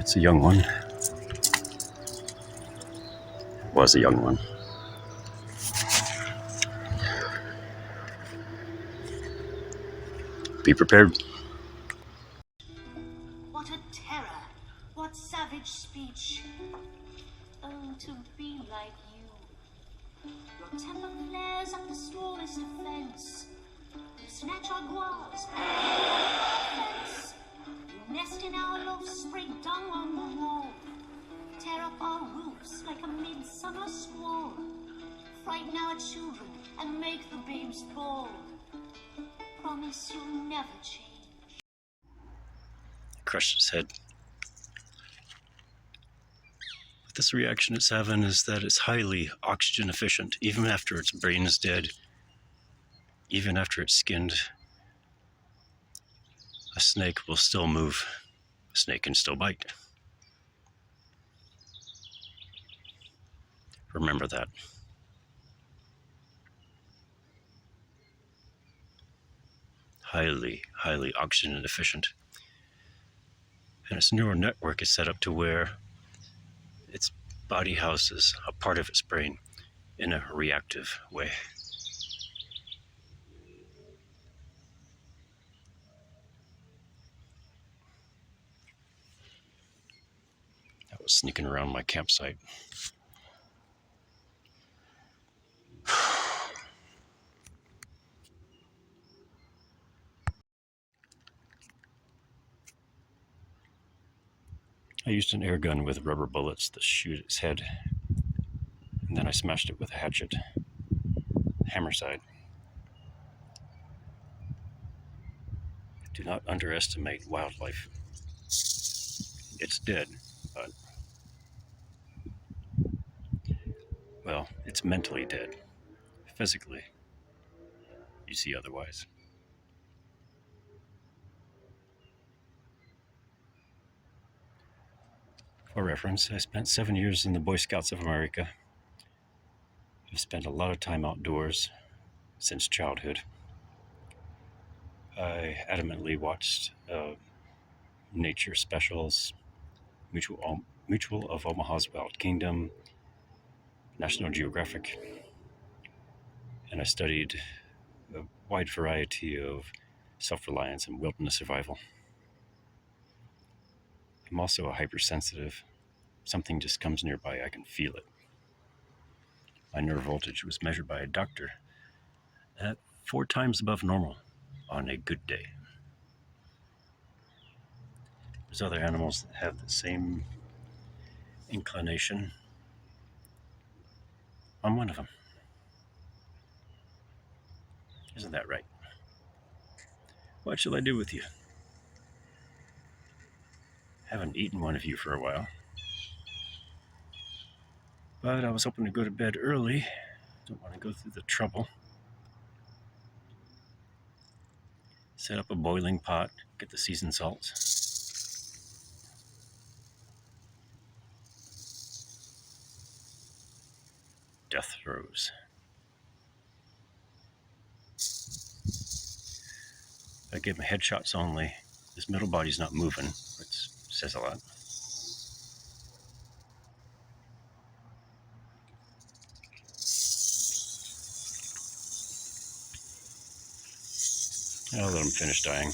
It's a young one. Was a young one. Be prepared. What a terror! What savage speech! Oh, to be like you. Your temper flares at the smallest offense. You snatch our guas and fence. You nest in our lofts, spray dung on the wall. Tear up our roofs like a midsummer squall. Frighten our children and make the babes bawl. Promise you'll never change. Crushed his head. But this reaction it's having is that it's highly oxygen efficient, even after its brain is dead, even after it's skinned. A snake will still move. A snake can still bite. Remember that. Highly oxygen efficient. And its neural network is set up to where its body houses a part of its brain in a reactive way. I was sneaking around my campsite. I used an air gun with rubber bullets to shoot its head, and then I smashed it with a hatchet, hammer side. Do not underestimate wildlife. It's dead, but, well, it's mentally dead. Physically, you see otherwise. For reference, I spent 7 years in the Boyscouts of America. I've spent a lot of time outdoors since childhood. I adamantly watched nature specials, Mutual of Omaha's Wild Kingdom, National Geographic, and I studied a wide variety of self-reliance and wilderness survival. I'm also a hypersensitive. Something just comes nearby, I can feel it. My nerve voltage was measured by a doctor at 4 times above normal on a good day. There's other animals that have the same inclination. I'm one of them. Isn't that right? What shall I do with you? Haven't eaten one of you for a while. But I was hoping to go to bed early. Don't want to go through the trouble. Set up a boiling pot, get the seasoned salts. Death throes. I give him headshots only. His middle body's not moving, which says a lot. I'll let him finish dying.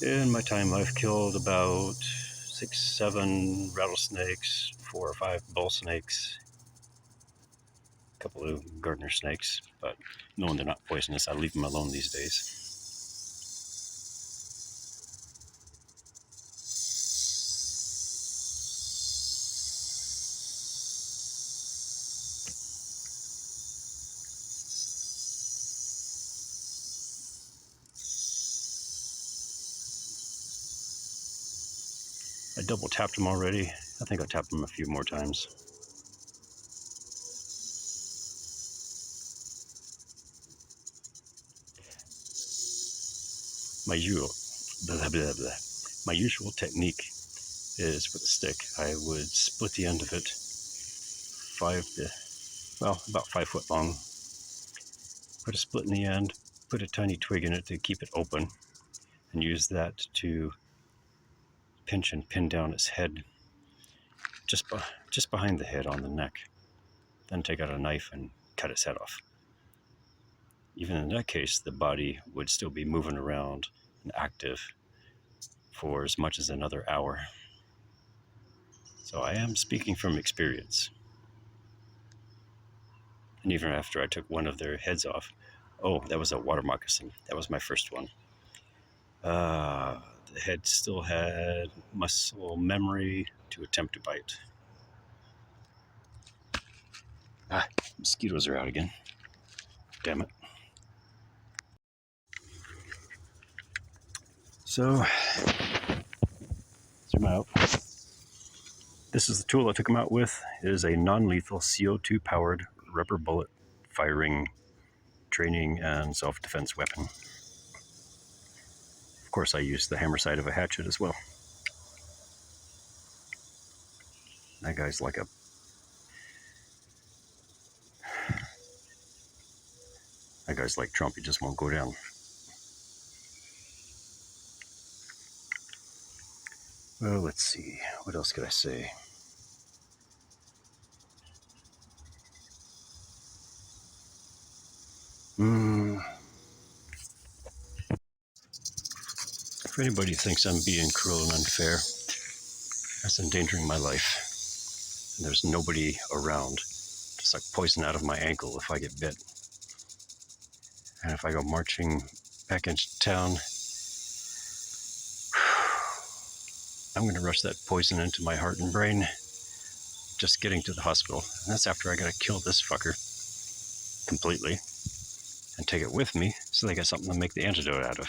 In my time, I've killed about 6-7 rattlesnakes, 4 or 5 bull snakes, a couple of gardener snakes, but knowing they're not poisonous, I leave them alone these days. I double tapped them already. I think I'll tap them a few more times. My usual technique is with a stick. I would split the end of it 5 to well, about 5 foot long. Put a split in the end, put a tiny twig in it to keep it open, and use that to pinch and pin down its head, just behind the head on the neck. Then take out a knife and cut its head off. Even in that case, the body would still be moving around and active for as much as another hour. So I am speaking from experience. And even after I took one of their heads off, oh, that was a water moccasin. That was my first one. The head still had muscle memory to attempt to bite. Mosquitoes are out again. Damn it. So, zoom out. This is the tool I took them out with. It is a non-lethal CO2 powered rubber bullet firing, training, and self-defense weapon. Of course, I used the hammer side of a hatchet as well. That guy's like Trump. He just won't go down. Well, let's see. What else could I say? If anybody thinks I'm being cruel and unfair, that's endangering my life. And there's nobody around to suck poison out of my ankle if I get bit. And if I go marching back into town, I'm going to rush that poison into my heart and brain just getting to the hospital. And that's after I got to kill this fucker completely and take it with me so they got something to make the antidote out of.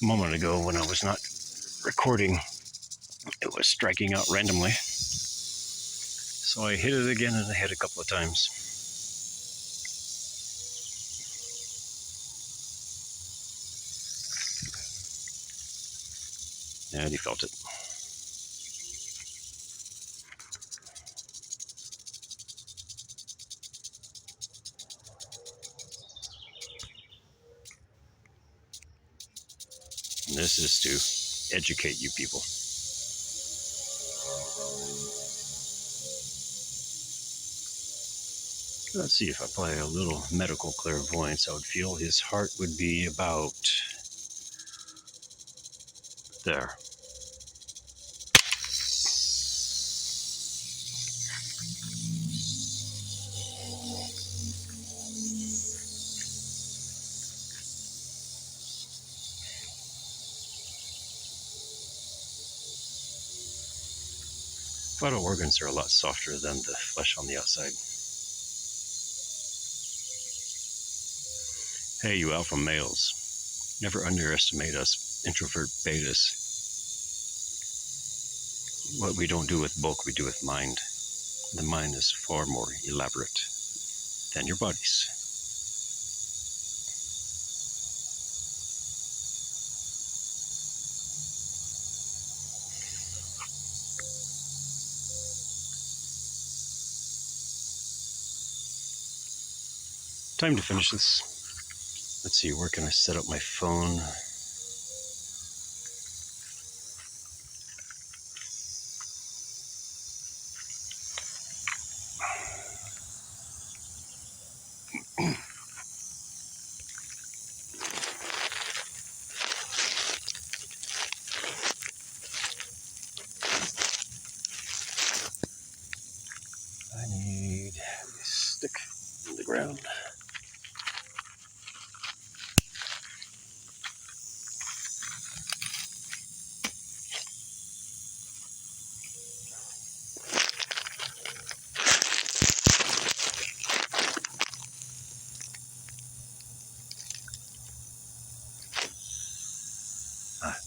A moment ago, when I was not recording, it was striking out randomly. So I hit it again in the head a couple of times. And he felt it. And this is to educate you people. Let's see, if I apply a little medical clairvoyance, I would feel his heart would be about there. Vital organs are a lot softer than the flesh on the outside. Hey, you alpha males, never underestimate us introvert betas. What we don't do with bulk, we do with mind. The mind is far more elaborate than your bodies. Time to finish this. Let's see, where can I set up my phone? I need a stick in the ground.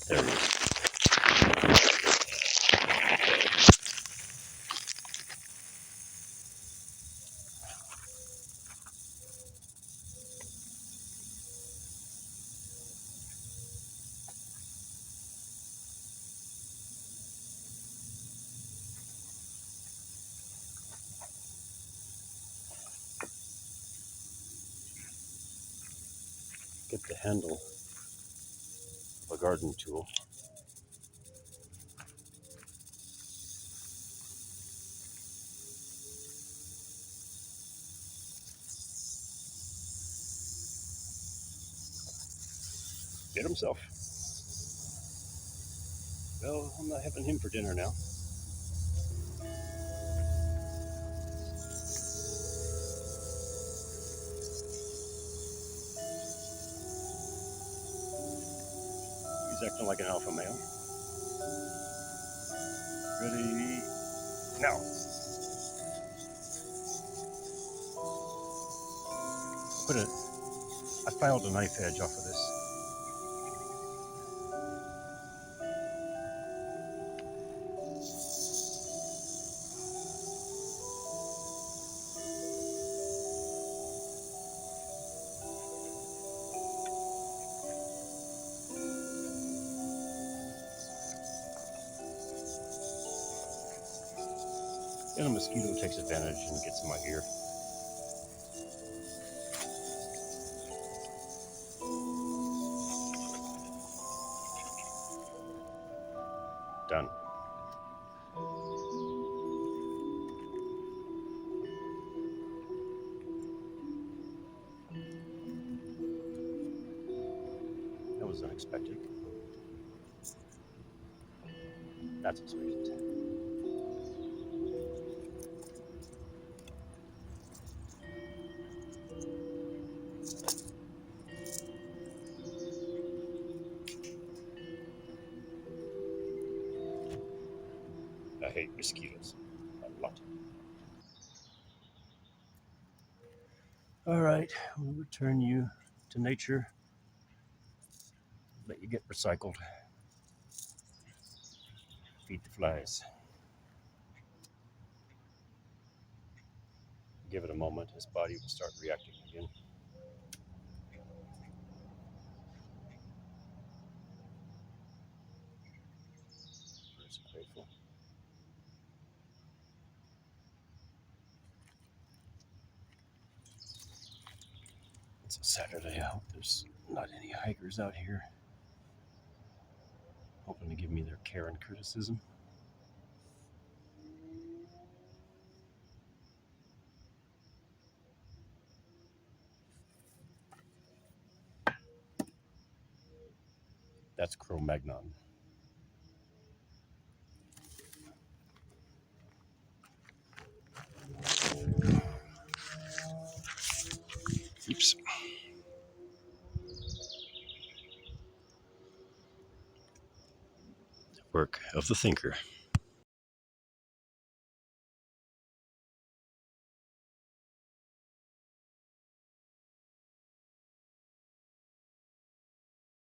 There we go. handle of a garden tool. Get himself. Well, I'm not having him for dinner now. He's acting like an alpha male. Ready, now. I filed a knife edge off of this. And a mosquito takes advantage and gets in my ear. Done. That was unexpected. That's expected. I hate mosquitoes a lot. All right, we'll return you to nature. Let you get recycled. Feed the flies. Give it a moment, his body will start reacting again. Birds are grateful. It's a Saturday. I hope there's not any hikers out here hoping to give me their care and criticism. That's Cro-Magnon. Oops. Work of the thinker.